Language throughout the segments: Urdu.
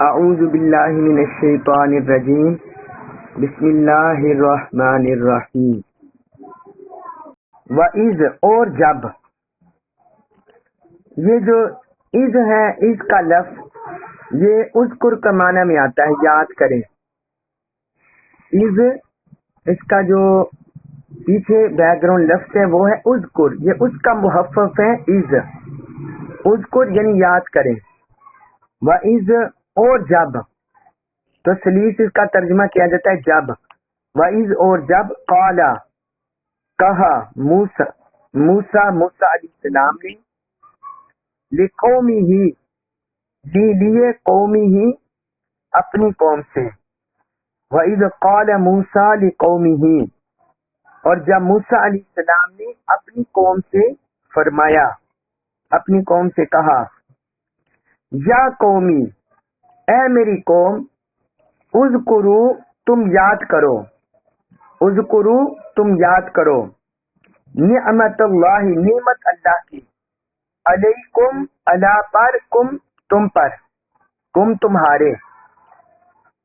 اعوذ باللہ من الشیطان الرجیم بسم اللہ الرحمن الرحیم وَإِذْ اور جب، یہ جو اذ ہے، اذ کا لفظ یہ اذکر کا معنی میں آتا ہے، یاد کریں۔ اذ اس کا جو پیچھے بیک گراؤنڈ لفظ ہے وہ ہے اذکر، یہ اس کا محفف ہے اذ، اذکر یعنی یاد کریں۔ وَإِذْ اور جب، تو سلیس اس کا ترجمہ کیا جاتا ہے جب۔ وَإِذْ اور جب، قَالَ کہا، موسیٰ علیہ السلام نے، لِقَوْمِهِ لیے قومِهِ اپنی قوم سے۔ وَإِذْ قَالَ مُوسَىٰ لِقَوْمِهِ اور جب موسیٰ علیہ السلام نے اپنی قوم سے فرمایا، اپنی قوم سے کہا، یا قومی، اے میری قوم، اذکروا تم یاد کرو، اذکروا تم یاد کرو، نعمت اللہ نعمت اللہ کی، علیکم اللہ پر، تم پر، تمہارے،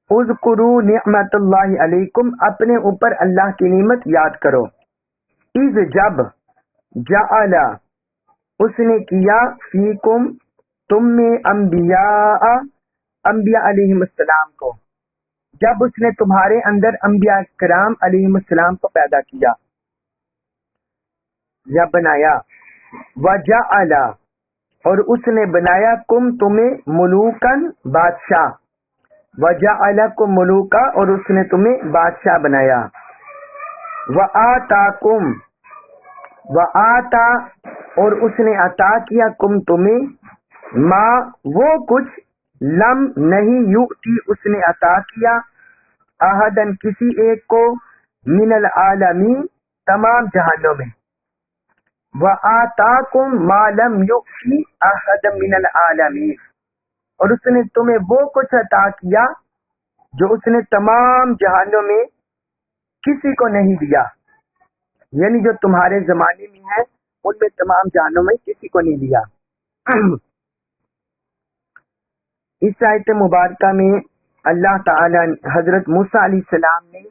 اذکروا نعمت اللہ علیکم اپنے اوپر اللہ کی نعمت یاد کرو۔ اذ جب، جعل اس نے کیا، فیکم تم میں، انبیاء علیہ السلام کو، جب اس نے تمہارے اندر انبیاء کرام علیہ السلام کو پیدا کیا یا بنایا۔ وجعل اور اس نے بنایا، تمہیں ملوکن بادشاہ، وجعلکم ملوکا اور اس نے تمہیں بادشاہ بنایا۔ وآتاکم وآتا اور اس نے عطا کیا، تمہیں ما وہ کچھ، لم نہیں، یؤتی اس نے عطا کیا، احدن کسی ایک کو، من العالمین تمام جہانوں میں۔ وآتاکم ما لم یؤتی احدا من العالمین اور اس نے تمہیں وہ کچھ عطا کیا جو اس نے تمام جہانوں میں کسی کو نہیں دیا، یعنی جو تمہارے زمانے میں ہے ان میں تمام جہانوں میں کسی کو نہیں دیا۔ اس آیت مبارکہ میں اللہ تعالی حضرت موسیٰ علیہ السلام نے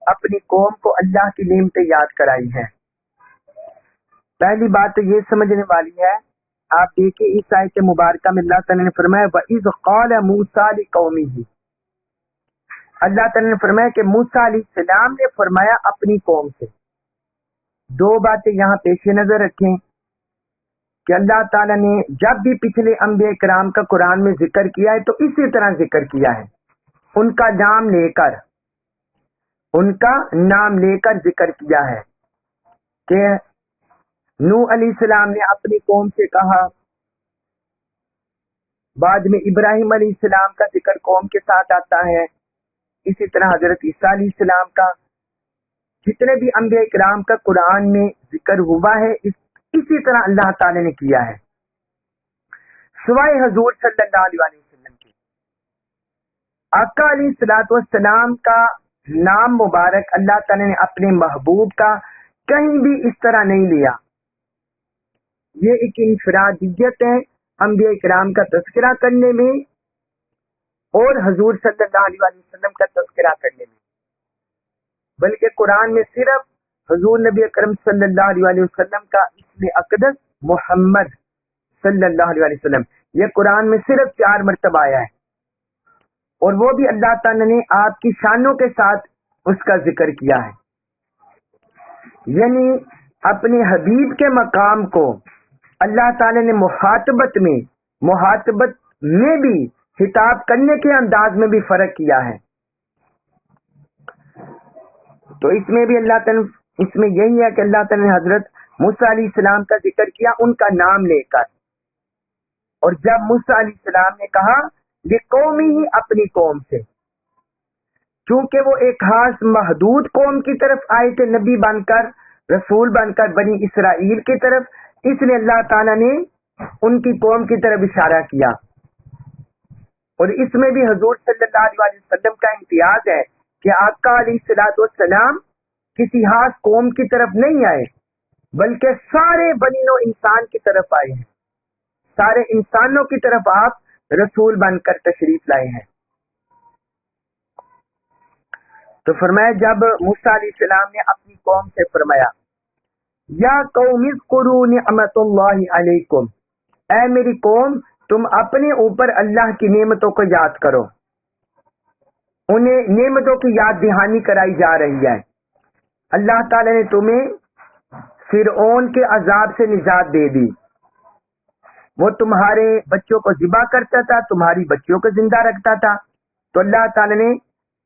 اپنی قوم کو اللہ کی نعمتیں یاد کرائی ہیں۔ پہلی بات تو یہ سمجھنے والی ہے، آپ دیکھیں اس آیت مبارکہ میں اللہ تعالی نے فرمایا وَإِذْ قَالَ مُوسَىٰ لِقَوْمِهِ، اللہ تعالی نے فرمایا کہ موسیٰ علیہ السلام نے فرمایا اپنی قوم سے۔ دو باتیں یہاں پیش نظر رکھیں کہ اللہ تعالیٰ نے جب بھی پچھلے انبیاء کرام کا قرآن میں ذکر کیا ہے تو اسی طرح ذکر کیا ہے، ان کا نام لے کر ذکر کیا ہے کہ نوح علیہ السلام نے اپنی قوم سے کہا، بعد میں ابراہیم علیہ السلام کا ذکر قوم کے ساتھ آتا ہے، اسی طرح حضرت عیسیٰ علیہ السلام کا، جتنے بھی انبیاء کرام کا قرآن میں ذکر ہوا ہے اسی طرح اللہ تعالی نے کیا ہے، سوائے حضور صلی اللہ علیہ وسلم کی۔ آقا علیہ الصلوۃ والسلام کا نام مبارک اللہ تعالی نے اپنے محبوب کا کہیں بھی اس طرح نہیں لیا، یہ ایک انفرادیت ہے انبیاء کرام کا تذکرہ کرنے میں اور حضور صلی اللہ علیہ وسلم کا تذکرہ کرنے میں، بلکہ قرآن میں صرف حضور نبی اکرم صلی اللہ علیہ وسلم کا اسم اقدس محمد صلی اللہ علیہ وسلم، یہ قرآن میں صرف 4 مرتبہ آیا ہے، اور وہ بھی اللہ تعالی نے آپ کی شانوں کے ساتھ اس کا ذکر کیا ہے، یعنی اپنے حبیب کے مقام کو اللہ تعالی نے مخاطبت میں بھی خطاب کرنے کے انداز میں بھی فرق کیا ہے۔ تو اس میں بھی اللہ تعالی، اس میں یہی ہے کہ اللہ تعالی نے حضرت موسیٰ علیہ السلام کا ذکر کیا ان کا نام لے کر، اور جب موسیٰ علیہ السلام نے کہا لقومی ہی اپنی قوم سے، چونکہ وہ ایک خاص محدود قوم کی طرف آئے تھے، نبی بن کر، رسول بن کر بنی اسرائیل کی طرف، اس لیے اللہ تعالیٰ نے ان کی قوم کی طرف اشارہ کیا، اور اس میں بھی حضور صلی اللہ علیہ وسلم کا امتیاز ہے کہ آقا علیہ الصلوۃ والسلام کسی خاص قوم کی طرف نہیں آئے بلکہ سارے بنی نوع انسان کی طرف آئے ہیں، سارے انسانوں کی طرف آپ رسول بن کر تشریف لائے ہیں. تو فرمایا جب موسیٰ علیہ السلام نے اپنی قوم سے فرمایا یا قوم اذکروا نعمت اللہ علیکم، اے میری قوم تم اپنے اوپر اللہ کی نعمتوں کو یاد کرو. انہیں نعمتوں کی یاد دہانی کرائی جا رہی ہے. اللہ تعالی نے تمہیں فرعون کے عذاب سے نجات دے دی. وہ تمہارے بچوں کو ذبح کرتا تھا، تمہاری بچیوں کو زندہ رکھتا تھا، تو اللہ تعالی نے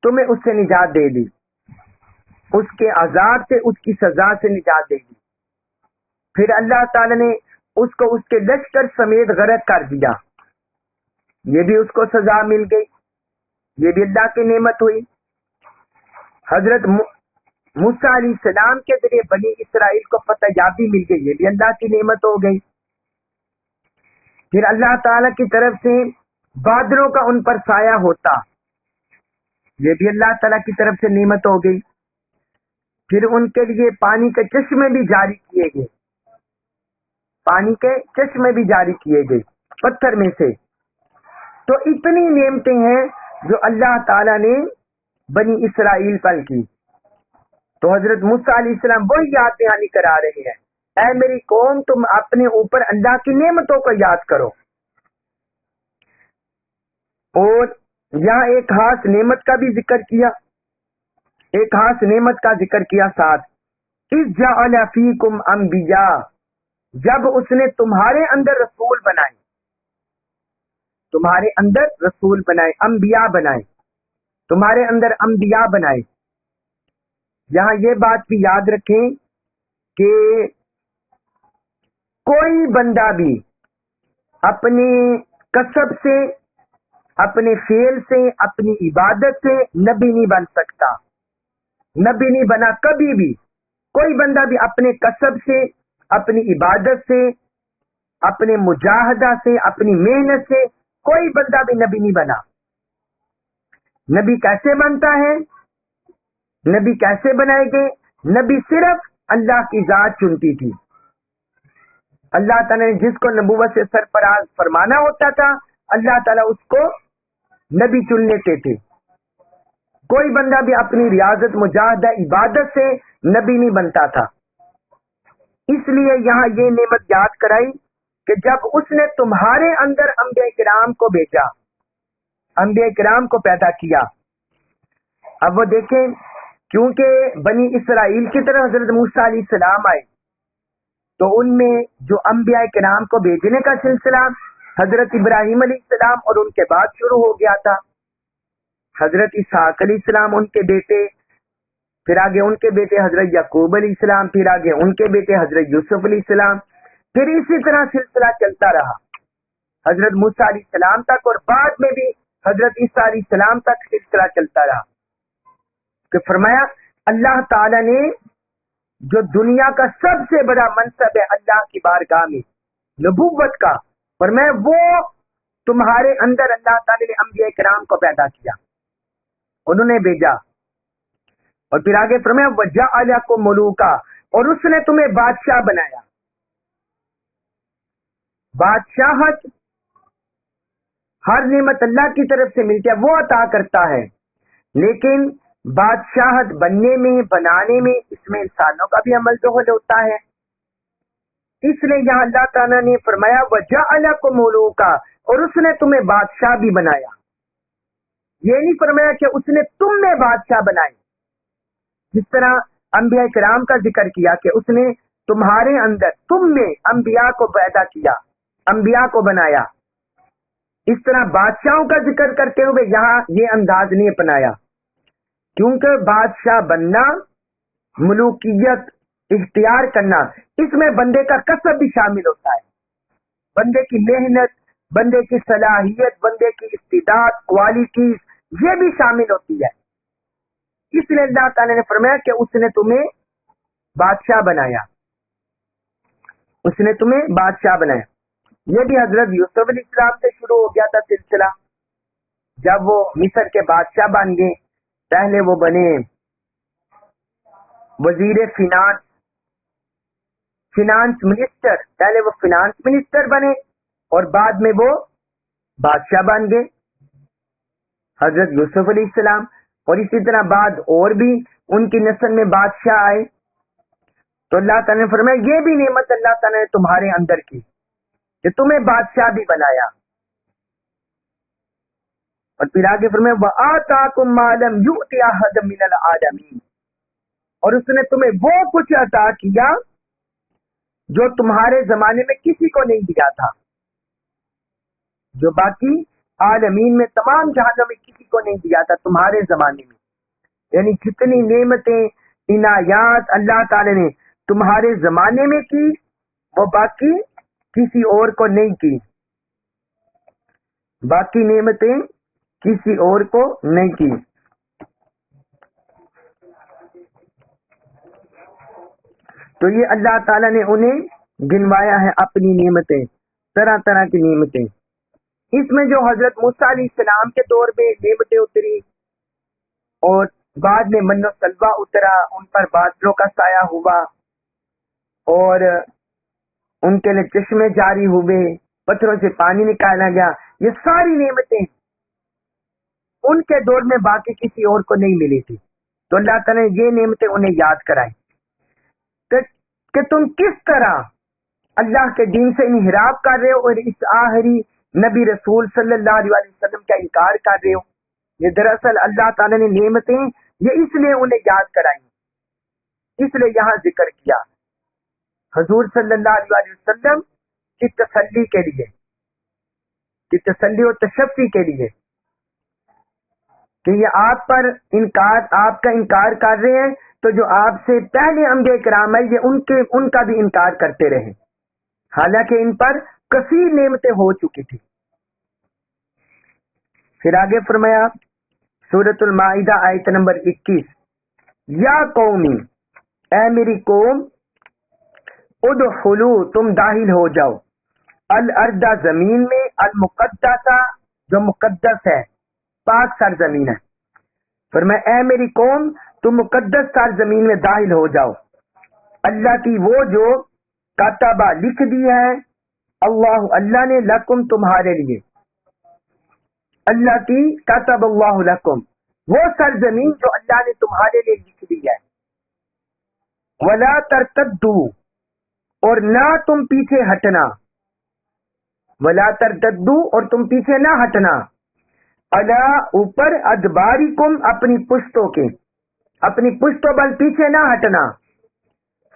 تمہیں اس سے نجات دے دی، اس کے عذاب سے، اس کی سزا سے نجات دے دی. پھر اللہ تعالی نے اس کو اس کے لشکر سمیت غرق کر دیا. یہ بھی اس کو سزا مل گئی، یہ بھی اللہ کی نعمت ہوئی. حضرت موسیٰ علیہ السلام کے ذریعے بنی اسرائیل کو فتح یابی مل گئی، یہ بھی اللہ کی نعمت ہو گئی. پھر اللہ تعالی کی طرف سے بادلوں کا ان پر سایہ ہوتا، یہ بھی اللہ تعالی کی طرف سے نعمت ہو گئی. پھر ان کے لیے پانی کے چشمے بھی جاری کیے گئے، پانی کے چشمے بھی جاری کیے گئے پتھر میں سے. تو اتنی نعمتیں ہیں جو اللہ تعالی نے بنی اسرائیل پر کی. تو حضرت موسیٰ علیہ السلام وہی یاد دہانی کرا رہے ہیں، اے میری قوم تم اپنے اوپر اللہ کی نعمتوں کو یاد کرو. اور یہاں ایک خاص نعمت کا بھی ذکر کیا، ایک خاص نعمت کا ذکر کیا ساتھ، اذ جعل فیکم انبیاء، جب اس نے تمہارے اندر رسول بنائے، تمہارے اندر رسول بنائے، انبیاء بنائے، تمہارے اندر انبیاء بنائے. یہاں یہ بات بھی یاد رکھیں کہ کوئی بندہ بھی اپنے کسب سے، اپنے فعل سے، اپنی عبادت سے نبی نہیں بن سکتا، نبی نہیں بنا کبھی بھی. کوئی بندہ بھی اپنے کسب سے، اپنی عبادت سے، اپنے مجاہدہ سے، اپنی محنت سے کوئی بندہ بھی نبی نہیں بنا. نبی کیسے بنتا ہے؟ نبی کیسے بنائے گئے؟ نبی صرف اللہ کی ذات چنتی تھی. اللہ تعالیٰ نے جس کو نبوت سے سرفراز فرمانا ہوتا تھا، اللہ تعالیٰ اس کو نبی چن لیتے تھے. کوئی بندہ بھی اپنی ریاضت، مجاہدہ، عبادت سے نبی نہیں بنتا تھا. اس لیے یہاں یہ نعمت یاد کرائی کہ جب اس نے تمہارے اندر انبیاء کرام کو بھیجا، انبیاء کرام کو پیدا کیا. اب وہ دیکھیں، کیونکہ بنی اسرائیل کی طرح حضرت موسیٰ علیہ السلام آئے، تو ان میں جو انبیاء کرام کو بھیجنے کا سلسلہ حضرت ابراہیم علیہ السلام اور ان کے بعد شروع ہو گیا تھا. حضرت اسحاق علیہ السلام، ان کے بیٹے، پھر آگے ان کے بیٹے حضرت یعقوب علیہ السلام، پھر آگے ان کے بیٹے حضرت یوسف علیہ السلام، پھر اسی طرح سلسلہ چلتا رہا حضرت موسیٰ علیہ السلام تک، اور بعد میں بھی حضرت عیسیٰ علیہ السلام تک سلسلہ چلتا رہا. کہ فرمایا اللہ تعالی نے جو دنیا کا سب سے بڑا منصب ہے اللہ کی بارگاہ میں، نبوت کا، فرمایا وہ تمہارے اندر اللہ تعالی نے انبیاء کرام کو پیدا کیا، انہوں نے بھیجا. اور پھر آگے فرمایا وَجَعَلَكُم مُلُوكًا، اور اس نے تمہیں بادشاہ بنایا. بادشاہت ہر نعمت اللہ کی طرف سے ملتی ہے، وہ عطا کرتا ہے، لیکن بادشاہت بننے میں، بنانے میں، اس میں انسانوں کا بھی عمل دخل ہوتا ہے. اس لیے یہاں اللہ تعالیٰ نے فرمایا وَجَعَلَكُم مُلُوكًا، اور اس نے تمہیں بادشاہ بھی بنایا. یہ نہیں فرمایا کہ اس نے تم میں بادشاہ بنائے، جس طرح انبیاء کرام کا ذکر کیا کہ اس نے تمہارے اندر، تم میں انبیاء کو پیدا کیا، انبیاء کو بنایا. اس طرح بادشاہوں کا ذکر کرتے ہوئے یہاں یہ انداز نہیں اپنایا، کیونکہ بادشاہ بننا، ملوکیت اختیار کرنا، اس میں بندے کا کسب بھی شامل ہوتا ہے، بندے کی محنت، بندے کی صلاحیت، بندے کی استعداد، کوالٹیز، یہ بھی شامل ہوتی ہے. اس لیے اللہ تعالی نے فرمایا کہ اس نے تمہیں بادشاہ بنایا، اس نے تمہیں بادشاہ بنایا. یہ بھی حضرت یوسف علیہ السلام سے شروع ہو گیا تھا سلسلہ. جب وہ مصر کے بادشاہ بن گئے، پہلے وہ بنے وزیر فینانس منسٹر، پہلے وہ فینانس منسٹر بنے اور بعد میں وہ بادشاہ بن گئے حضرت یوسف علیہ السلام، اور اسی طرح بعد اور بھی ان کی نسل میں بادشاہ آئے. تو اللہ تعالیٰ نے فرمایا یہ بھی نعمت اللہ تعالیٰ نے تمہارے اندر کی کہ تمہیں بادشاہ بھی بنایا. اور پھر آگے فرمایا وَآتَاكُم مَّا لَمْ يُؤْتِ أَحَدًا مِّنَ الْعَالَمِينَ، اور اس نے تمہیں وہ کچھ عطا کیا جو تمہارے زمانے میں کسی کو نہیں دیا تھا، جو باقی عالمین میں تمام جہانوں میں کسی کو نہیں دیا تھا تمہارے زمانے میں. یعنی جتنی نعمتیں عنایات اللہ تعالی نے تمہارے زمانے میں کی وہ باقی کسی اور کو نہیں کی، باقی نعمتیں کسی اور کو نہیں کی. تو یہ اللہ تعالیٰ نے انہیں گنوایا ہے اپنی نعمتیں، طرح طرح کی نعمتیں. اس میں جو حضرت موسیٰ علیہ السلام کے دور میں نعمتیں اتری اور بعد میں من و سلوہ اترا، ان پر بادلوں کا سایہ ہوا اور ان کے لیے چشمے جاری ہوئے، پتھروں سے پانی نکالا گیا، یہ ساری نعمتیں ان کے دور میں باقی کسی اور کو نہیں ملی تھی. تو اللہ تعالیٰ نے یہ نعمتیں انہیں یاد کرائی کہ تم کس طرح اللہ کے دین سے انحراف کر رہے ہو اور اس آخری نبی رسول صلی اللہ علیہ وسلم کا انکار کر رہے ہو. یہ دراصل اللہ تعالیٰ نے نعمتیں یہ اس لیے انہیں یاد کرائی، اس لیے یہاں ذکر کیا حضور صلی اللہ علیہ وسلم کی تسلی کے لیے، کی تسلی و تشفی کے لیے کہ یہ آپ پر انکار، آپ کا انکار کر رہے ہیں تو جو آپ سے پہلے انبیاء کرام ہے یہ ان کا بھی انکار کرتے رہے، حالانکہ ان پر کثیر نعمتیں ہو چکی تھی. پھر آگے فرمایا سورۃ المائدہ آیت نمبر 21، یا قومی، اے میری قوم، ادخلوا، تم داخل ہو جاؤ، الارض، زمین میں، المقدسہ، جو مقدس ہے، پاک سرزمین ہے. فرمایا اے میری قوم تم مقدس سرزمین میں داخل ہو جاؤ، اللہ کی وہ جو کتبہ لکھ دی ہے، اللہ نے، لکم تمہارے لیے، اللہ کی کتب اللہ لکم، وہ سرزمین جو اللہ نے تمہارے لیے لکھ دی ہے. ولا ترتدوا، اور نہ تم پیچھے ہٹنا، ولا ترتدوا، اور تم پیچھے نہ ہٹنا، الا، اوپر، ادبارکم، اپنی پشتوں کے، اپنی پشتوں بل پیچھے نہ ہٹنا،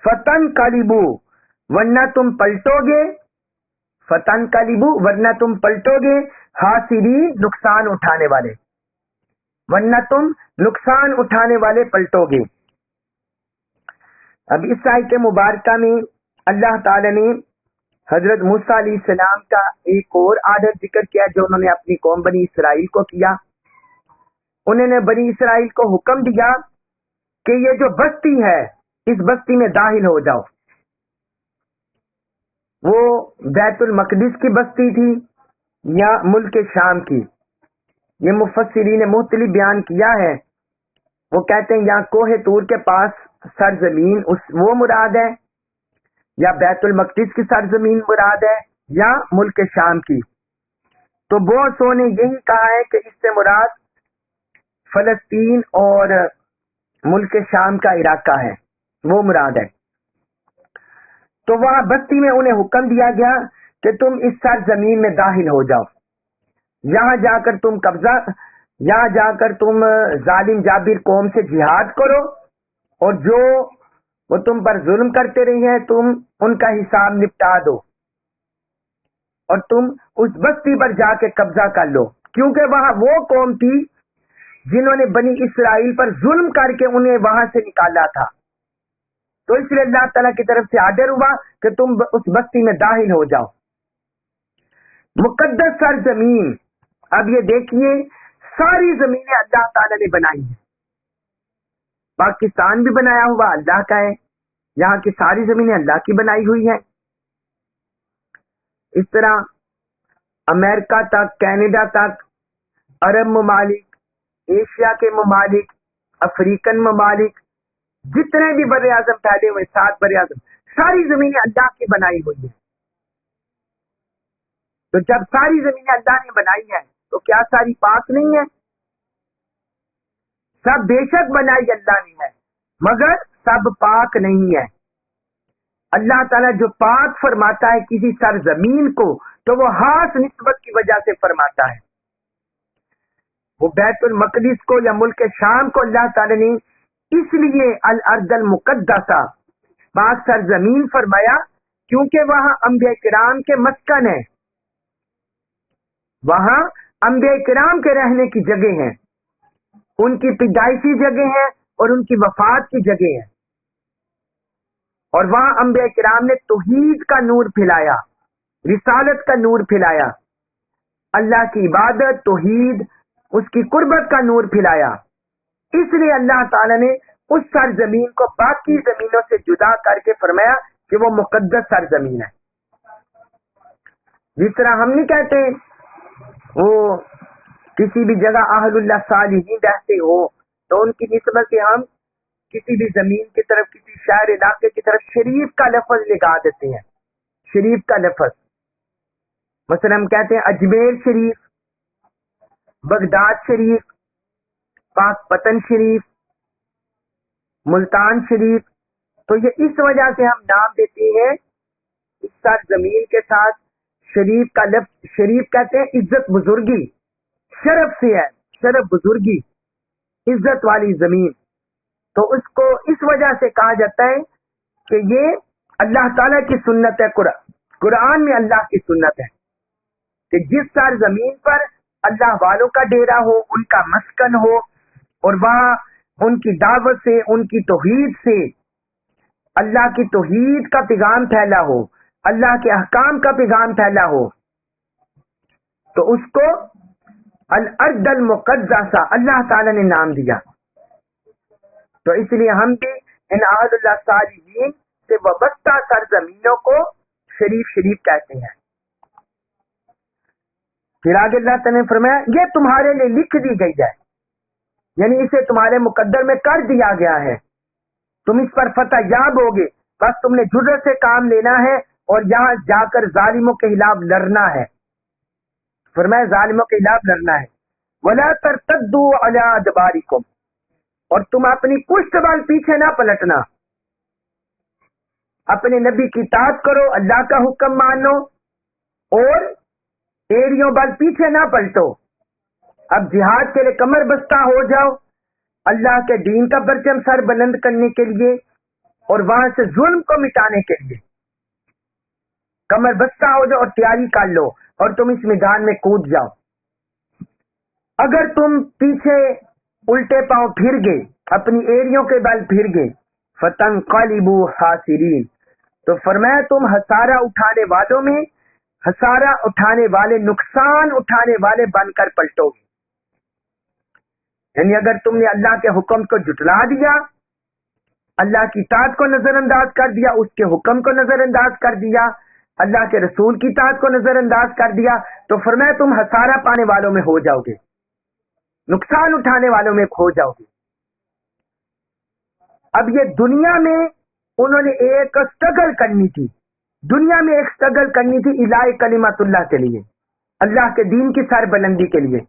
فتنقلبوا، ورنہ تم پلٹو گے، فتنقلبوا، ورنہ تم پلٹو گے، خاسرین، نقصان اٹھانے والے، ورنہ تم نقصان اٹھانے والے پلٹو گے. اب اس آیت مبارکہ میں اللہ تعالی نے حضرت موسیٰ علیہ السلام کا ایک اور آڈر ذکر کیا جو انہوں نے اپنی قوم بنی اسرائیل کو کیا. انہوں نے بنی اسرائیل کو حکم دیا کہ یہ جو بستی ہے اس بستی میں داخل ہو جاؤ. وہ بیت المقدس کی بستی تھی یا ملک شام کی، یہ مفسرین مختلف بیان کیا ہے. وہ کہتے ہیں یہاں کوہ طور کے پاس سرزمین وہ مراد ہے، یا بیت المقدس کی سرزمین مراد ہے، یا ملک شام کی. تو بہت سو نے یہی کہا ہے کہ اس سے مراد فلسطین اور ملک شام کا علاقہ ہے، وہ مراد ہے. تو وہاں بستی میں انہیں حکم دیا گیا کہ تم اس سرزمین میں داخل ہو جاؤ، یہاں جا کر تم قبضہ، یہاں جا کر تم ظالم جابر قوم سے جہاد کرو، اور جو وہ تم پر ظلم کرتے رہی ہیں تم ان کا حساب نپٹا دو، اور تم اس بستی پر جا کے قبضہ کر لو، کیونکہ وہاں وہ قوم تھی جنہوں نے بنی اسرائیل پر ظلم کر کے انہیں وہاں سے نکالا تھا. تو اس لیے اللہ تعالیٰ کی طرف سے آرڈر ہوا کہ تم اس بستی میں داخل ہو جاؤ. مقدس سرزمین، اب یہ دیکھیے ساری زمینیں اللہ تعالیٰ نے بنائی ہیں. پاکستان بھی بنایا ہوا اللہ کا ہے، یہاں کی ساری زمینیں اللہ کی بنائی ہوئی ہیں. اس طرح امریکہ تک، کینیڈا تک، عرب ممالک، ایشیا کے ممالک، افریقن ممالک، جتنے بھی بر اعظم پھیلے ہوئے 7 بر اعظم، ساری زمینیں اللہ کی بنائی ہوئی ہیں. تو جب ساری زمینیں اللہ نے بنائی ہیں تو کیا ساری پاک نہیں ہے؟ سب بے شک بنائی اللہ نے ہے، مگر سب پاک نہیں ہے۔ اللہ تعالیٰ جو پاک فرماتا ہے کسی سرزمین کو تو وہ خاص نسبت کی وجہ سے فرماتا ہے۔ وہ بیت المقدس کو یا ملک شام کو اللہ تعالیٰ نے اس لیے الارض المقدسہ پاک سرزمین فرمایا کیونکہ وہاں انبیاء کرام کے مسکن ہیں، وہاں انبیاء کرام کے رہنے کی جگہ ہیں، ان کی پیدائشی جگہ ہیں اور ان کی وفات کی جگہ ہیں، اور وہاں انبیاء کرام نے توحید کا نور پھیلایا، رسالت کا نور پھیلایا، اللہ کی عبادت، توحید، اس کی قربت کا نور پھیلایا۔ اس لیے اللہ تعالی نے اس سرزمین کو باقی زمینوں سے جدا کر کے فرمایا کہ وہ مقدس سرزمین ہے۔ جس طرح ہم نہیں کہتے وہ کسی بھی جگہ اہل اللہ صالحین رہتے ہو تو ان کی نسبت سے ہم کسی بھی زمین کی طرف، کسی شہر علاقے کی طرف شریف کا لفظ لگا دیتے ہیں، شریف کا لفظ۔ مثلا ہم کہتے ہیں اجمیر شریف، بغداد شریف، پاک پتن شریف، ملتان شریف۔ تو یہ اس وجہ سے ہم نام دیتے ہیں اس سرزمین کے ساتھ شریف کا لفظ، شریف کہتے ہیں عزت بزرگی، شرف سے ہے، شرف بزرگی، عزت والی زمین۔ تو اس کو اس وجہ سے کہا جاتا ہے کہ یہ اللہ تعالیٰ کی سنت ہے، قرآن میں اللہ کی سنت ہے کہ جس سرزمین پر اللہ والوں کا ڈیرا ہو، ان کا مسکن ہو، اور وہاں ان کی دعوت سے، ان کی توحید سے اللہ کی توحید کا پیغام پھیلا ہو، اللہ کے احکام کا پیغام پھیلا ہو، تو اس کو الارض المقدسہ اللہ تعالی نے نام دیا۔ تو اس لیے ہم بھی ان اہل اللہ صالحین سے وابستہ سرزمینوں کو شریف شریف کہتے ہیں۔ پھر آگے اللہ تعالی نے فرمایا یہ تمہارے لیے لکھ دی گئی ہے، یعنی اسے تمہارے مقدر میں کر دیا گیا ہے، تم اس پر فتح یاب ہوگے، بس تم نے جرأت سے کام لینا ہے اور یہاں جا کر ظالموں کے خلاف لڑنا ہے۔ فرمایا ظالموں کے خلاف لڑنا ہے۔ وَلَا تَرْتَدُّوا عَلَىٰ أَدْبَارِكُمْ، اور تم اپنی پشت بال پیچھے نہ پلٹنا، اپنے نبی کی اطاعت کرو، اللہ کا حکم مانو اور ایڑیوں بال پیچھے نہ پلٹو۔ اب جہاد کے لیے کمر بستہ ہو جاؤ، اللہ کے دین کا پرچم سر بلند کرنے کے لیے اور وہاں سے ظلم کو مٹانے کے لیے کمر بستہ ہو جاؤ اور تیاری کر لو اور تم اس میدان میں کود جاؤ۔ اگر تم پیچھے الٹے پاؤں پھر گئے، اپنی ایڑیوں کے بل پھر گئے، فَتَنْقَلِبُوا خَاسِرِينَ، تو فرمایا تم ہسارہ اٹھانے والوں میں، ہسارہ اٹھانے والے، نقصان اٹھانے والے بن کر پلٹو گے۔ یعنی اگر تم نے اللہ کے حکم کو جھٹلا دیا، اللہ کی اطاعت کو نظر انداز کر دیا، اس کے حکم کو نظر انداز کر دیا، اللہ کے رسول کی اطاعت کو نظر انداز کر دیا، تو فرمایا تم ہسارہ پانے والوں میں ہو جاؤ گے، نقصان اٹھانے والوں میں کھو جاؤ گے۔ اب یہ دنیا میں انہوں نے ایک سٹرگل کرنی تھی، دنیا میں ایک سٹرگل کرنی تھی الہ کلمت اللہ کے لیے، اللہ کے دین کی سر بلندی کے لیے،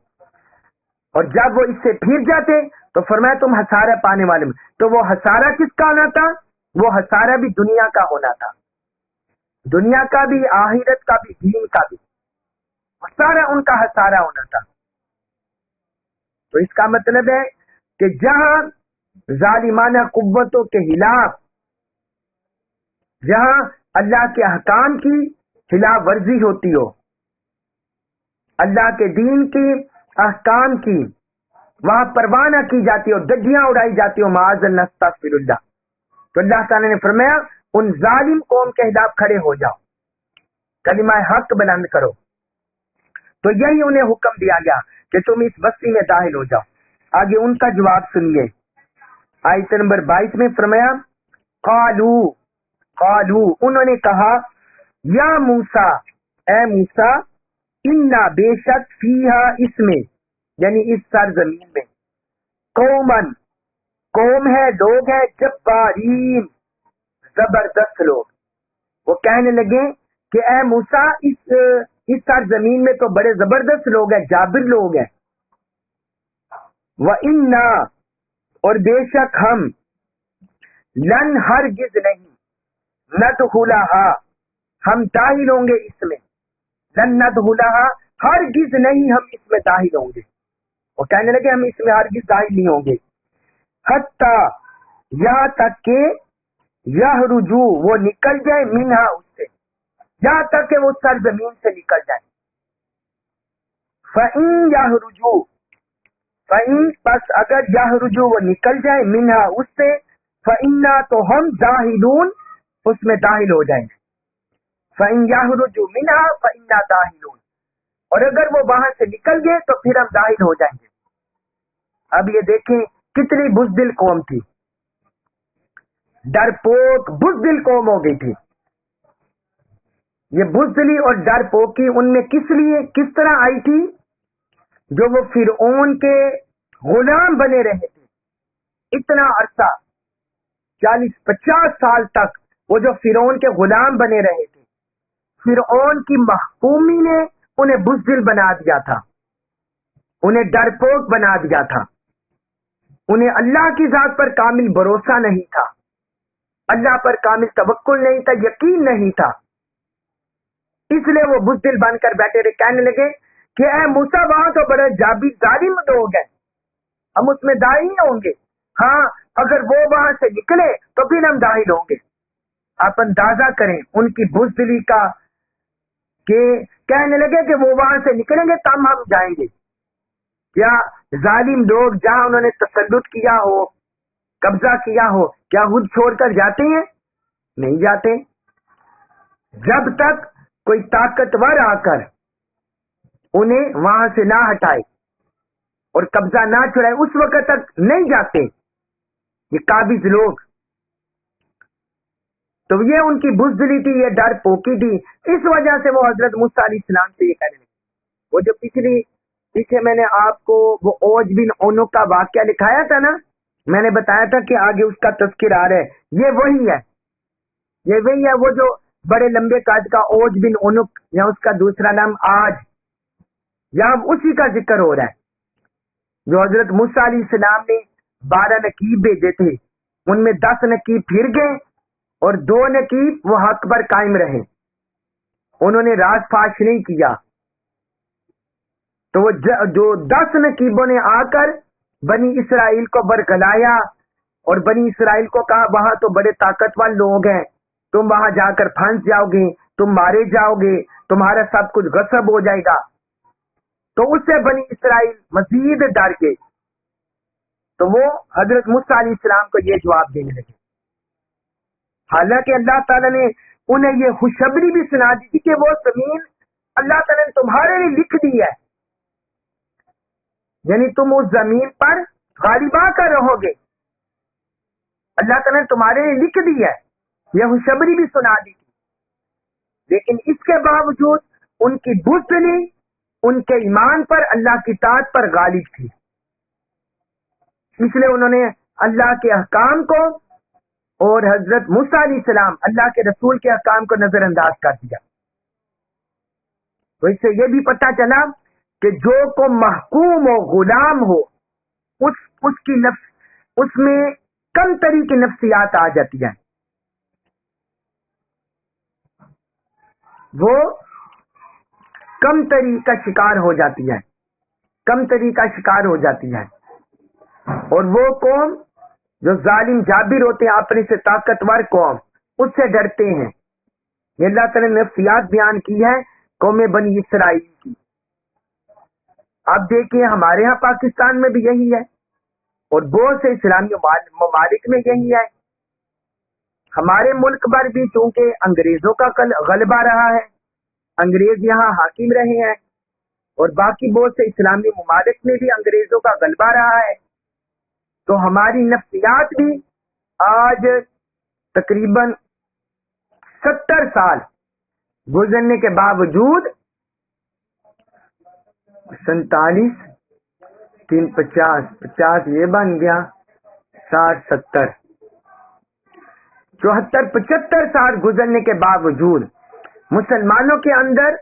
اور جب وہ اس سے پھر جاتے تو فرمایا تم ہسارہ پانے والے میں۔ تو وہ ہسارہ کس کا ہونا تھا؟ وہ ہسارہ بھی دنیا کا ہونا تھا، دنیا کا بھی، آخرت کا بھی، دین کا بھی، ہسارہ ان کا ہسارہ ہونا تھا۔ تو اس کا مطلب ہے کہ جہاں ظالمانہ قوتوں کے خلاف، جہاں اللہ کے احکام کی خلاف ورزی ہوتی ہو، اللہ کے دین کی احکام کی وہاں پرواہ نہ کی جاتی ہو، گڈیاں اڑائی جاتی ہو، معاذ اللہ، استغفر اللہ، تو اللہ تعالیٰ نے فرمایا ان ظالم قوم کے خلاف کھڑے ہو جاؤ، کلمہ حق بلند کرو۔ تو یہی انہیں حکم دیا گیا کہ تم اس بستی میں داخل ہو جاؤ۔ آگے ان کا جواب سنیے، آیت نمبر 22 میں فرمایا قالو انہوں نے کہا یا موسیٰ، اے موسیٰ، انا بے شک فیہا اس میں، یعنی اس سرزمین میں، قوم ہے، لوگ ہیں، جبارین، زبردست لوگ۔ وہ کہنے لگے کہ اے موسیٰ اس اس سرزمین میں تو بڑے زبردست لوگ ہیں، جابر لوگ ہیں. وَإِنَّا، اور بے شک ہم، لن ہرگز نہیں، ندخلها، ہم داخل ہوں گے اس میں، لن ندخلها، ہرگز نہیں ہم اس میں داخل ہوں گے. وہ کہنے لگے ہم اس میں ہرگز داخل نہیں ہوں گے. حتی، یہاں تک کہ یخرجوا، وہ نکل جائے، منہا، اس سے، یہاں تک کہ وہ سرزمین سے نکل جائے. فَإِن یخرجوا، فَإِن، پس اگر یخرجوا، وہ نکل جائے، منہا، اس سے، فَإِنَّا، تو ہم داخلون، اس میں داخل ہو جائیں گے. فَإِن یخرجوا منہا فَإِنَّا داخلون، اور اگر وہ وہاں سے نکل گئے تو پھر ہم داخل ہو جائیں گے. اب یہ دیکھیں کتنی بزدل قوم تھی، ڈرپوک بزدل قوم ہو گئی تھی. یہ بزدلی اور ڈرپوکی ان میں کس طرح آئی تھی؟ جو وہ فرعون کے غلام بنے رہے تھے اتنا عرصہ، 40-50 سال تک وہ جو فرعون کے غلام بنے رہے تھے. فرعون کی محکومی نے انہیں بزدل بنا دیا تھا، انہیں ڈرپوک بنا دیا تھا، انہیں اللہ کی ذات پر کامل بھروسہ نہیں تھا، اللہ پر کامل توکل نہیں تھا، یقین نہیں تھا. اس لیے وہ بزدل بن کر بیٹھے رہے. کہنے لگے کہ اے موسیٰ، وہاں تو بڑے ظالم لوگ ہیں، ہم اس میں داخل نہیں ہوں گے. ہاں، اگر وہ وہاں سے نکلے تو پھر ہم داخل ہوں گے. آپ اندازہ کریں ان کی بزدلی کا، کہ کہنے لگے کہ وہ وہاں سے نکلیں گے تب ہم جائیں گے. کیا ظالم لوگ جہاں انہوں نے تسلط کیا ہو، قبضہ کیا ہو، کیا خود چھوڑ کر جاتے ہیں؟ نہیں جاتے. جب تک کوئی طاقتور آ کر انہیں وہاں سے نہ ہٹائے اور قبضہ نہ چھڑائے، اس وقت تک نہیں جاتے یہ قابض لوگ. تو یہ ان کی بزدلی تھی، یہ ڈر پوکی تھی. اس وجہ سے وہ حضرت موسیٰ علیہ السلام سے یہ کہنے لگے. وہ جو پیچھے میں نے آپ کو وہ اوج بن عنق کا واقعہ لکھایا تھا نا، میں نے بتایا تھا کہ آگے اس کا تذکر آ رہا ہے. یہ وہی ہے وہ جو بڑے لمبے قد کا اوج بن عنق، یا اس کا دوسرا نام آج، یہاں اسی کا ذکر ہو رہا ہے. جو حضرت موسیٰ علیہ السلام نے 12 نقیب بھیجے تھے، ان میں 10 نقیب پھر گئے اور 2 نقیب وہ حق پر قائم رہے، انہوں نے راز فاش نہیں کیا. تو وہ جو 10 نقیبوں نے آ کر بنی اسرائیل کو برگلایا اور بنی اسرائیل کو کہا وہاں تو بڑے طاقتور لوگ ہیں، تم وہاں جا کر پھنس جاؤ گے، تم مارے جاؤ گے، تمہارا سب کچھ غصب ہو جائے گا. تو اس سے بنی اسرائیل مزید ڈر گئے. تو وہ حضرت موسیٰ علیہ السلام کو یہ جواب دینے لگے. حالانکہ اللہ تعالیٰ نے انہیں یہ خوشخبری بھی سنا دی تھی کہ وہ زمین اللہ تعالیٰ نے تمہارے لیے لکھ دی ہے، یعنی تم اس زمین پر غالب آ کر رہو گے. اللہ تعالیٰ نے تمہارے لیے لکھ دی ہے، یہ خوشخبری بھی سنا دی تھی. لیکن اس کے باوجود ان کی بزدلی ان کے ایمان پر، اللہ کی اطاعت پر غالب تھی. اس لیے انہوں نے اللہ کے احکام کو اور حضرت موسیٰ علیہ السلام اللہ کے رسول کے احکام کو نظر انداز کر دیا. تو اس سے یہ بھی پتہ چلا کہ جو کو محکوم ہو، غلام ہو، اس کی نفس، اس میں کم تری کی نفسیات آ جاتی ہیں. وہ کم تری کا شکار ہو جاتی ہے، کم تری کا شکار ہو جاتی ہے. اور وہ قوم جو ظالم جابر ہوتے ہیں، اپنے سے طاقتور قوم، اس سے ڈرتے ہیں. یہ اللہ تعالی نے نفسیات بیان کی ہے قوم بنی اسرائیل کی. اب دیکھیں ہمارے ہاں پاکستان میں بھی یہی ہے اور بہت سے اسلامی ممالک میں یہی ہے. ہمارے ملک پر بھی چونکہ انگریزوں کا غلبہ رہا ہے، انگریز یہاں حاکم رہے ہیں، اور باقی بہت سے اسلامی ممالک میں بھی انگریزوں کا غلبہ رہا ہے. تو ہماری نفسیات بھی آج تقریباً 70 سال گزرنے کے باوجود 47 3 50 یہ بن گیا 60 70 74 75 سال گزرنے کے باوجود مسلمانوں کے اندر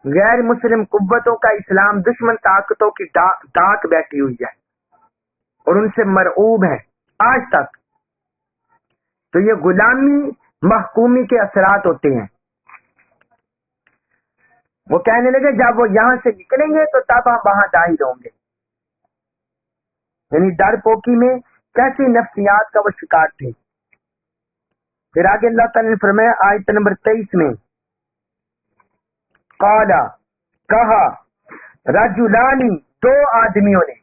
غیر مسلم قوتوں کا اسلام دشمن طاقتوں کی ڈاک بیٹھی ہوئی ہے اور ان سے مرعوب ہے آج تک. تو یہ غلامی محکومی کے اثرات ہوتے ہیں. وہ کہنے لگے جب وہ یہاں سے نکلیں گے تو تب ہم وہاں داخل ہوں گے. یعنی ڈر پوکی میں کیسی نفسیات کا وہ شکار تھے. پھر آگے اللہ تعالیٰ نے فرمایا آیت نمبر 23 میں قالا کہا رجلانی دو آدمیوں نے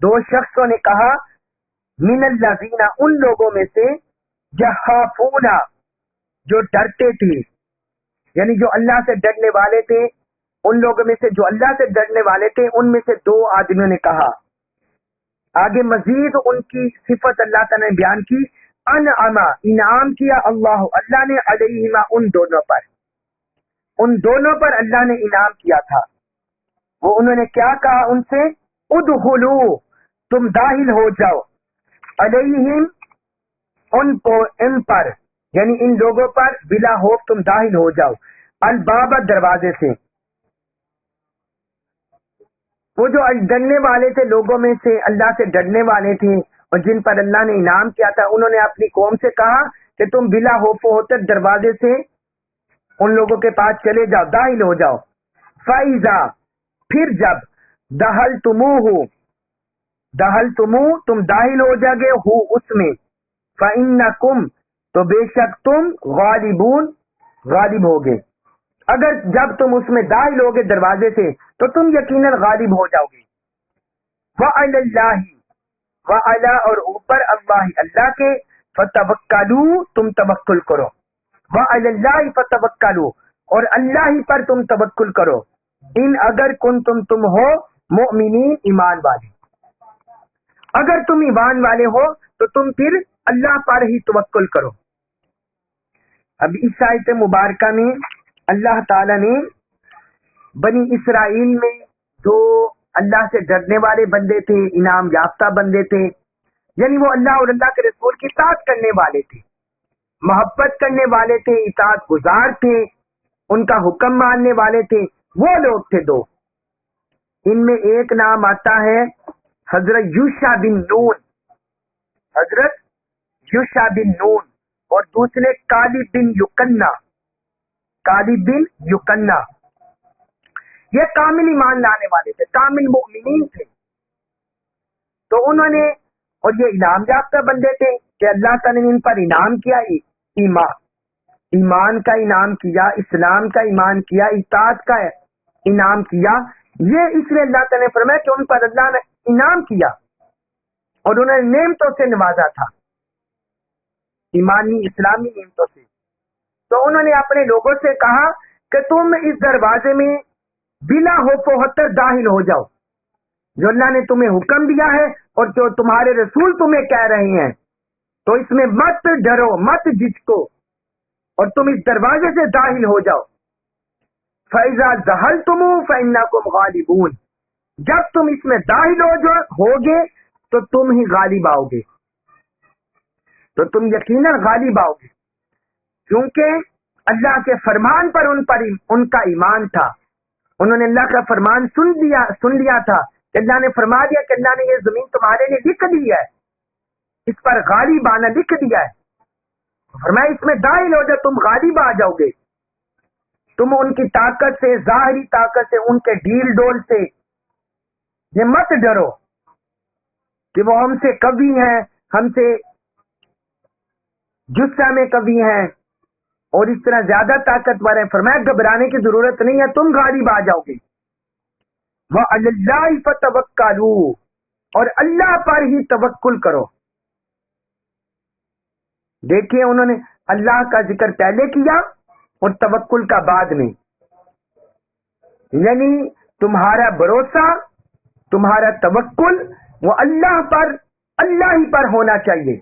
دو شخصوں نے کہا من الذین ان لوگوں میں سے یخافون جو ڈرتے تھے یعنی جو اللہ سے ڈرنے والے تھے ان لوگوں میں سے جو اللہ سے ڈرنے والے تھے ان میں سے دو آدمیوں نے کہا. آگے مزید ان کی صفت اللہ تعالیٰ نے بیان کی انعم انعام کیا اللہ نے علیہما ان دونوں پر اللہ نے انعام کیا تھا. وہ انہوں نے کیا کہا ان سے ادخلو تم داخل ہو جاؤ علیہم ان پر یعنی ان لوگوں پر بلا خوف تم داخل ہو جاؤ الباب دروازے سے. وہ جو ڈرنے والے تھے لوگوں میں سے اللہ سے ڈرنے والے تھے اور جن پر اللہ نے انعام کیا تھا انہوں نے اپنی قوم سے کہا کہ تم بلا خوف ہوتے دروازے سے ان لوگوں کے پاس چلے جاؤ داخل ہو جاؤ. فَإِذَا پھر جب دخلتموہ تم داخل ہو جاؤ گے ہو اس میں فَإِنَّكُمْ تو بے شک تم غالب ہوگے. اگر جب تم اس میں داخل ہوگے دروازے سے تو تم یقیناً غالب ہو جاؤ گے. وَعَلَى اللَّهِ وَعَلَى اور اوپر اللہ کے فَتَوَكَّلُوا تم توکل کرو. وَعَلَى اللَّهِ فَتَوَكَّلُوا اور اللہ ہی پر تم توکل کرو. ان اگر تم ہو مؤمنین ایمان والے. اگر تم ایمان والے ہو تو تم پھر اللہ پر ہی توکل کرو. اب اس آیت مبارکہ میں اللہ تعالی نے بنی اسرائیل میں جو اللہ سے ڈرنے والے بندے تھے انعام یافتہ بندے تھے یعنی وہ اللہ اور اللہ کے رسول کی اطاعت کرنے والے تھے محبت کرنے والے تھے اطاعت گزار تھے ان کا حکم ماننے والے تھے وہ لوگ تھے دو. ان میں ایک نام آتا ہے حضرت یوشع بن نون اور دوسرے کالب بن یکنہ. یہ کامل ایمان لانے والے تھے کامل مؤمنین تھے. تو انہوں نے اور یہ انعام یافتہ بندے تھے کہ اللہ تعالیٰ نے ان پر انعام کیا ایمان کا انعام کیا اسلام کا ایمان کیا اطاعت کا انعام کیا. یہ اس لیے اللہ تعالیٰ نے فرمایا کہ ان پر اللہ نے انعام کیا اور انہوں نے نعمتوں سے نوازا تھا ایمانی اسلامی نعمتوں سے. تو انہوں نے اپنے لوگوں سے کہا کہ تم اس دروازے میں بلا خوف و خطر داخل ہو جاؤ جو اللہ نے تمہیں حکم دیا ہے اور جو تمہارے رسول تمہیں کہہ رہے ہیں تو اس میں مت ڈرو مت جھجکو اور تم اس دروازے سے داخل ہو جاؤ. فَإِذَا دَخَلْتُمُوهُ فَإِنَّكُمْ غَالِبُونَ جب تم اس میں داخل ہوگے تو تم ہی غالب آؤ گے تو تم یقیناً غالب آؤ گے کیونکہ اللہ کے فرمان پر ان کا ایمان تھا. انہوں نے اللہ کا فرمان سن لیا تھا کہ اللہ نے فرما دیا کہ اللہ نے یہ زمین تمہارے لیے لکھ دی ہے اس پر غالب آنا لکھ دیا ہے. فرمایا اس میں داخل ہو جاؤ تم غالب آ جاؤ گے. تم ان کی طاقت سے ظاہری طاقت سے ان کے ڈھیل ڈول سے یہ مت ڈرو کہ وہ ہم سے قوی ہیں ہم سے جسہ میں قوی ہیں اور اس طرح زیادہ طاقتور ہیں. فرمایا گھبرانے کی ضرورت نہیں ہے تم غالب آ جاؤ گے. وَعَلَى اللَّهِ فَتَوَكَّلُوا اور اللہ پر ہی توکل کرو. دیکھیے انہوں نے اللہ کا ذکر پہلے کیا اور توکل کا بعد میں یعنی تمہارا بھروسہ تمہارا توکل وہ اللہ ہی پر ہونا چاہیے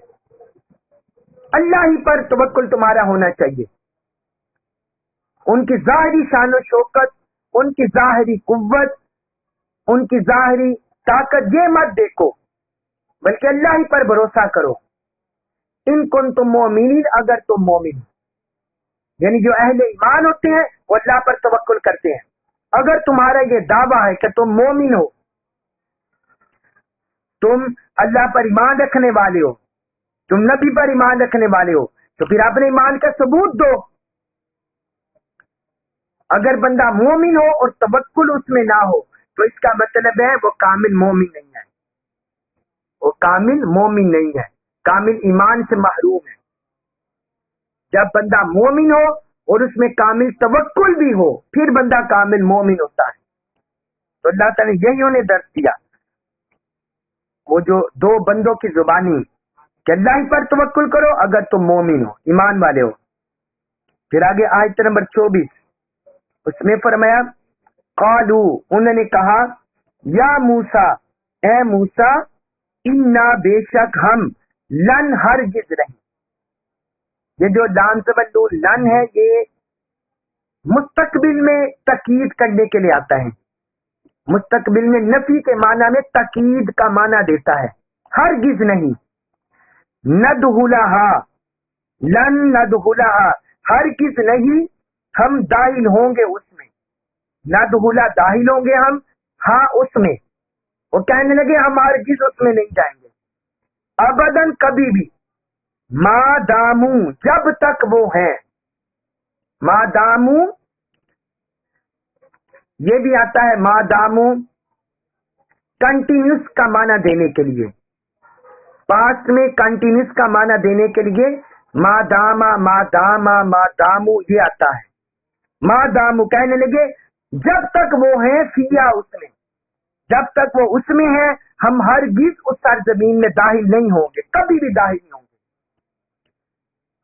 اللہ ہی پر توکل تمہارا ہونا چاہیے. ان کی ظاہری شان و شوکت ان کی ظاہری قوت ان کی ظاہری طاقت یہ مت دیکھو بلکہ اللہ ہی پر بھروسہ کرو. ان کنتم مؤمنین اگر تم مومن یعنی جو اہل ایمان ہوتے ہیں وہ اللہ پر توکل کرتے ہیں اگر تمہارا یہ دعویٰ ہے کہ تم مومن ہو، تم اللہ پر ایمان رکھنے والے ہو، تم نبی پر ایمان رکھنے والے ہو، تو پھر اپنے ایمان کا ثبوت دو۔ اگر بندہ مومن ہو اور توکل اس میں نہ ہو تو اس کا مطلب ہے وہ کامل مومن نہیں ہے، وہ کامل مومن نہیں ہے، کامل ایمان سے محروم ہے۔ جب بندہ مومن ہو اور اس میں کامل توکل بھی ہو پھر بندہ کامل مومن ہوتا ہے۔ تو اللہ تعالیٰ نے یہی انہیں درس دیا، وہ جو دو بندوں کی زبانی کہ اللہ ہی پر توکل کرو اگر تم مومن ہو، ایمان والے ہو۔ پھر آگے آیت نمبر 24 اس میں فرمایا قالو، انہوں نے کہا یا موسیٰ، اے موسیٰ، انا بے شک ہم، لن ہرگز نہیں، یہ جو لام زبر لن ہے یہ مستقبل میں تاکید کرنے کے لیے آتا ہے، مستقبل میں نفی کے معنی میں تاکید کا معنی دیتا ہے۔ ہرگز نہیں، ندخلہا، لن ندخلہا، ہرگز نہیں ہم داخل ہوں گے اس میں، ندخلہ داخل ہوں گے ہم، ہاں اس میں، وہ کہنے لگے ہم ہرگز اس میں نہیں جائیں گے، ابداً کبھی بھی، ما دامو، جب تک وہ ہیں، ما دامو یہ بھی آتا ہے ما دامو کنٹینیوس کا معنی دینے کے لیے، پاسٹ میں کنٹینیوس کا معنی دینے کے لیے ما داما ما داما ما دامو یہ آتا ہے۔ ما دامو کہنے لگے جب تک وہ ہیں فیا اس میں، جب تک وہ اس میں ہیں ہم ہرگز اس سرزمین میں داخل نہیں ہوں گے، کبھی بھی داخل نہیں ہوں گے۔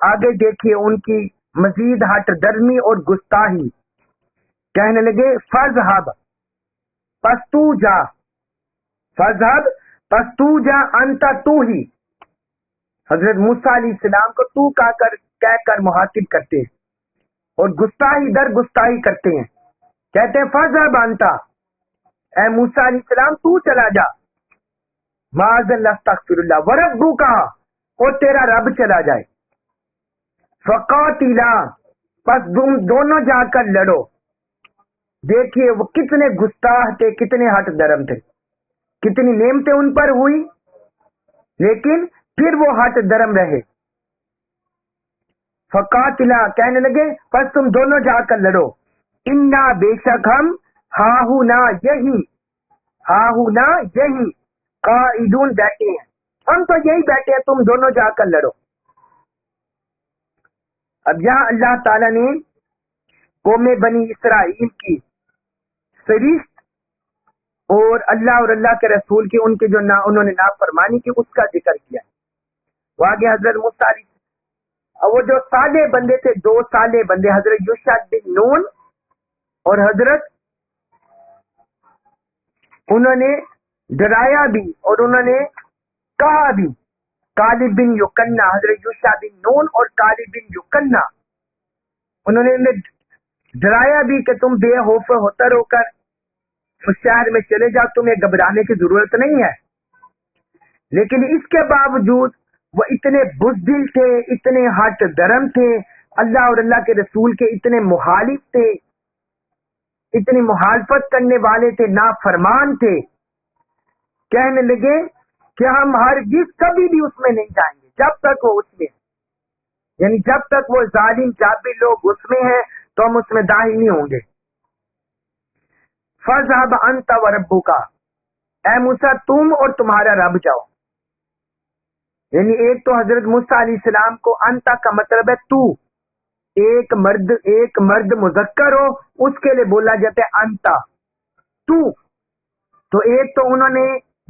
آگے دیکھیے ان کی مزید ہٹ درمی اور گستاخی، کہنے لگے فذہب، پس تو جا، فذہب پس تو جا، انت تو ہی، حضرت موسیٰ علیہ السلام کو تو کہہ کر مخاطب کرتے ہیں اور گستاخی در گستاخی کرتے ہیں، کہتے ہیں فذہب انت، اے موسیٰ علیہ السلام تو چلا جا، معاذ اللہ استغفر اللہ، وربک، اور تیرا رب چلا جائے، فقاتلا، پس تم دونوں جا کر لڑو۔ دیکھیے وہ کتنے گستاخ تھے، کتنے ہٹ درم تھے، کتنی نعمتیں ان پر ہوئی لیکن پھر وہ ہٹ درم رہے۔ فقاتلا کہنے لگے پس تم دونوں جا کر لڑو، انا بے شک ہم، ہاہونا یہی، ہاہونا یہی، قائدون بیٹھے ہیں، ہم تو یہی بیٹھے ہیں، تم دونوں جا کر لڑو۔ اب یہاں اللہ تعالیٰ نے قوم بنی اسرائیل کی سرشت اور اللہ کے رسول کی ان کے جو انہوں نے نافرمانی کی اس کا ذکر کیا۔ وہ آگے حضرت موسیٰ وہ جو صالح بندے تھے، دو صالح بندے، حضرت یوشع بن نون اور حضرت، انہوں نے ڈرایا بھی اور انہوں نے کہا بھی، کالب بن یوکنا، حضرت یوشع بن نون اور کالب بن یوکنا، انہوں نے ڈرایا بھی کہ تم بے خوف ہوتر ہو کر اس شہر میں چلے جاؤ، تمہیں گھبرانے کی ضرورت نہیں ہے۔ لیکن اس کے باوجود وہ اتنے بزدل تھے، اتنے ہٹ درم تھے، اللہ اور اللہ کے رسول کے اتنے مخالف تھے، اتنی مخالفت کرنے والے تھے، نافرمان تھے، کہنے لگے کہ ہم ہرگز کبھی بھی اس میں نہیں جائیں گے جب تک وہ اس میں، یعنی جب تک وہ ظالم جابر لوگ اس میں ہیں تو ہم اس میں داخل نہیں ہوں گے۔ فذهب انت وربک، اے موسیٰ تم اور تمہارا رب جاؤ، یعنی ایک تو حضرت موسیٰ علیہ السلام کو انت کا مطلب ہے تو، ایک مرد مذکر ہو اس کے لیے بولا جاتا ہے انت، تو ایک تو انہوں نے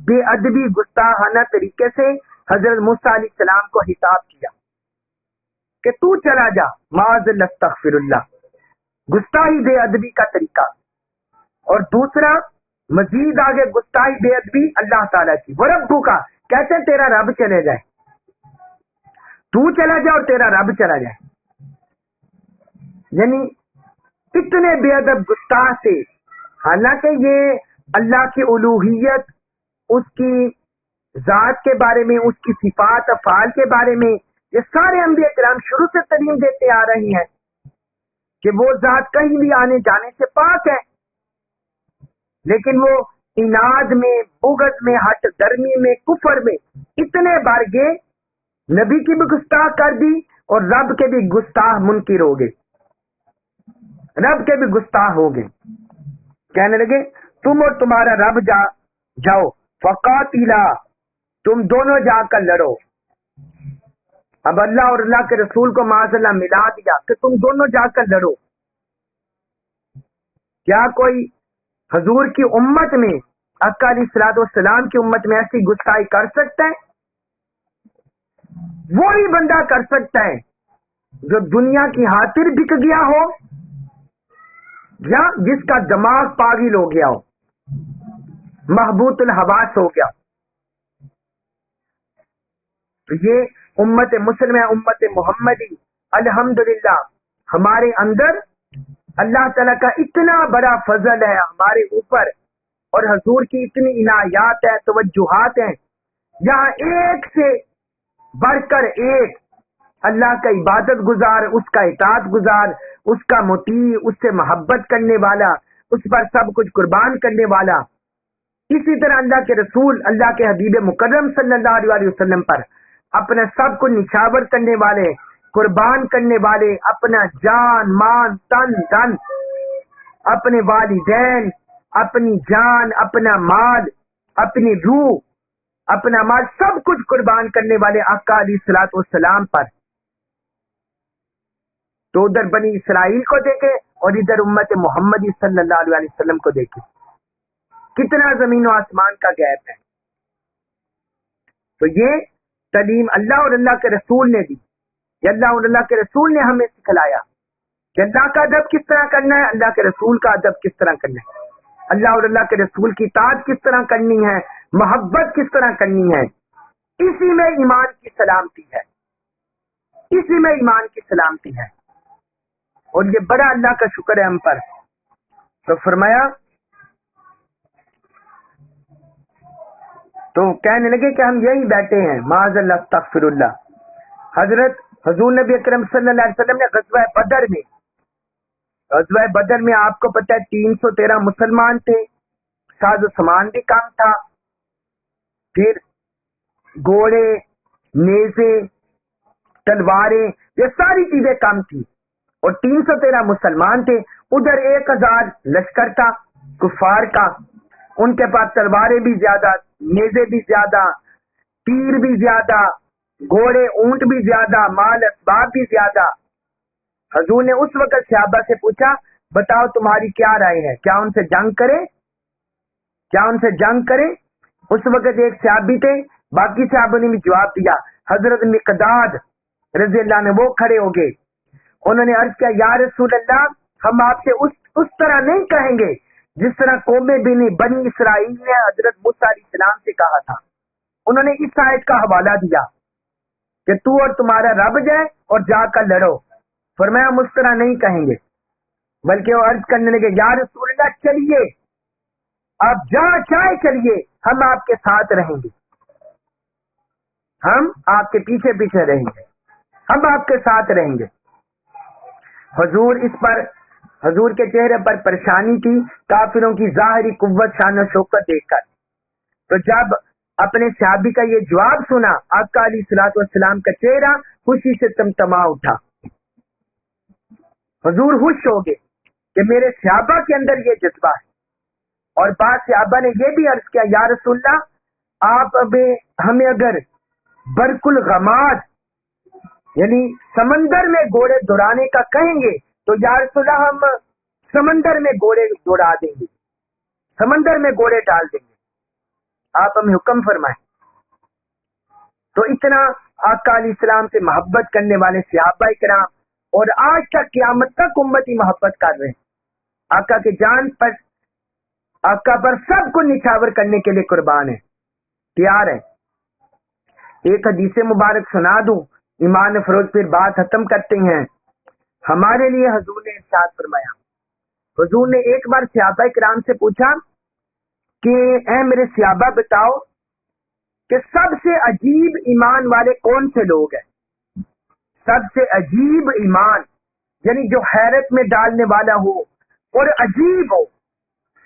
بے ادبی گستاخانہ طریقے سے حضرت موسیٰ علیہ السلام کو خطاب کیا کہ تو چلا جا، معاذ اللہ استغفر اللہ، گستاخی بے ادبی کا طریقہ۔ اور دوسرا مزید آگے گستاخی بے ادبی اللہ تعالیٰ کی، وربو کا کہتے ہیں تیرا رب چلے جائے، تو چلا جائے اور تیرا رب چلا جائے، یعنی اتنے بے ادب گستاخ سے، حالانکہ یہ اللہ کی الوہیت، اس کی ذات کے بارے میں، اس کی صفات افعال کے بارے میں یہ سارے انبیاء کرام شروع سے تعلیم دیتے آ رہی ہیں کہ وہ ذات کہیں بھی آنے جانے سے پاک ہے، لیکن وہ اناد میں، بغض میں، ہٹ درمی میں، کفر میں اتنے بڑھ گئے، نبی کی بھی گستاخ کر دی اور رب کے بھی گستاخ منکر ہو گئے، رب کے بھی گستاخ ہو گئے۔ کہنے لگے تم اور تمہارا رب جاؤ فقاتلا، تم دونوں جا کر لڑو۔ اب اللہ اور اللہ کے رسول کو معاذ اللہ ملا دیا کہ تم دونوں جا کر لڑو۔ کیا کوئی حضور کی امت میں، آقا علیہ الصلوۃ والسلام کی امت میں ایسی گستاخی کر سکتا ہے؟ وہی بندہ کر سکتا ہے جو دنیا کی خاطر بک گیا ہو یا جس کا دماغ پاگل ہو گیا ہو، محبوط الحواس ہو گیا۔ تو یہ امت مسلمہ، امت محمدی، الحمدللہ ہمارے اندر اللہ تعالیٰ کا اتنا بڑا فضل ہے ہمارے اوپر، اور حضور کی اتنی عنایات ہے، توجہات ہیں، یہاں ایک سے بڑھ کر ایک اللہ کا عبادت گزار، اس کا اطاعت گزار، اس کا مطیع، اس سے محبت کرنے والا، اس پر سب کچھ قربان کرنے والا۔ اسی طرح اللہ کے رسول، اللہ کے حبیب مکرم صلی اللہ علیہ وسلم پر اپنا سب کو نچھاور کرنے والے، قربان کرنے والے، اپنا جان، مان، تن، دن، اپنے والدین، اپنی جان، اپنا مال، اپنی روح، اپنا مال، سب کچھ قربان کرنے والے آقا علیہ الصلوۃ والسلام پر۔ تو ادھر بنی اسرائیل کو دیکھے اور ادھر امت محمدی صلی اللہ علیہ وسلم کو دیکھے، کتنا زمین و آسمان کا گیپ ہے۔ تو یہ تعلیم اللہ اور اللہ کے رسول نے دی، یہ اللہ اور اللہ کے رسول نے ہمیں سکھلایا کہ اللہ کا ادب کس طرح کرنا ہے، اللہ کے رسول کا ادب کس طرح کرنا ہے، اللہ اور اللہ کے رسول کی اطاعت کس طرح کرنی ہے، محبت کس طرح کرنی ہے۔ اسی میں ایمان کی سلامتی ہے، اسی میں ایمان کی سلامتی ہے، اور یہ بڑا اللہ کا شکر ہے ہم پر۔ تو فرمایا، تو کہنے لگے کہ ہم یہی بیٹھے ہیں، معاذ اللہ، استغفر اللہ۔ حضرت حضور نبی اکرم صلی اللہ علیہ وسلم نے غزوہ بدر میں آپ کو پتہ ہے 313 مسلمان تھے، ساز و سامان بھی کم تھا، پھر گھوڑے، نیزے، تلواریں، یہ ساری چیزیں کم تھی، اور 313 مسلمان تھے، ادھر 1000 لشکر تھا کفار کا، ان کے پاس تلواریں بھی زیادہ، نیزے بھی زیادہ، تیر بھی زیادہ، گھوڑے اونٹ بھی زیادہ، مال اسباب بھی زیادہ۔ حضور نے اس وقت صحابہ سے پوچھا، بتاؤ تمہاری کیا رائے ہے، کیا ان سے جنگ کرے، کیا ان سے جنگ کرے؟ اس وقت ایک صحابی تھے، باقی صحابوں نے بھی جواب دیا، حضرت مقداد رضی اللہ عنہ وہ کھڑے ہو گئے، انہوں نے عرض کیا، یا رسول اللہ، ہم آپ سے اس طرح نہیں کہیں گے جس طرح قوم بنی اسرائیل نے حضرت موسیٰ علیہ السلام سے کہا تھا۔ انہوں نے اس آیت کا حوالہ دیا کہ تو اور تمہارا رب جائے اور جا کر لڑو، فرمایا ہم اس طرح نہیں کہیں گے، بلکہ وہ عرض کرنے لگے، یا رسول اللہ چلیے، آپ جہاں چاہے چلیے، ہم آپ کے ساتھ رہیں گے، ہم آپ کے پیچھے پیچھے رہیں گے، ہم آپ کے ساتھ رہیں گے۔ حضور کے چہرے پر پریشانی تھی کافروں کی ظاہری قوت، شان و شوکت دیکھ کر۔ تو جب اپنے صحابی کا یہ جواب سنا، آقا علیہ الصلوۃ والسلام کا چہرہ خوشی سے تمتما اٹھا، حضور خوش ہو گئے کہ میرے صحابہ کے اندر یہ جذبہ ہے۔ اور بعض صحابہ نے یہ بھی عرض کیا، یا رسول اللہ، آپ ہمیں اگر برق الغماد یعنی سمندر میں گھوڑے دوڑانے کا کہیں گے تو یا رسول اللہ ہم سمندر میں گھوڑے دوڑا دیں گے، سمندر میں گھوڑے ڈال دیں گے، آپ ہمیں حکم فرمائیں۔ تو اتنا آقا علیہ السلام سے محبت کرنے والے صحابہ کرام، اور آج تک قیامت تک امتی محبت کر رہے ہیں، آقا کے جان پر، آقا پر سب کو نچھاور کرنے کے لیے قربان ہے، تیار ہے۔ ایک حدیث مبارک سنا دوں، ایمان فروز، پھر بات ختم کرتے ہیں۔ ہمارے لیے حضور نے ارشاد فرمایا، حضور نے ایک بار صحابہ کرام سے پوچھا کہ اے میرے صحابہ بتاؤ کہ سب سے عجیب ایمان والے کون سے لوگ ہیں؟ سب سے عجیب ایمان یعنی جو حیرت میں ڈالنے والا ہو اور عجیب ہو،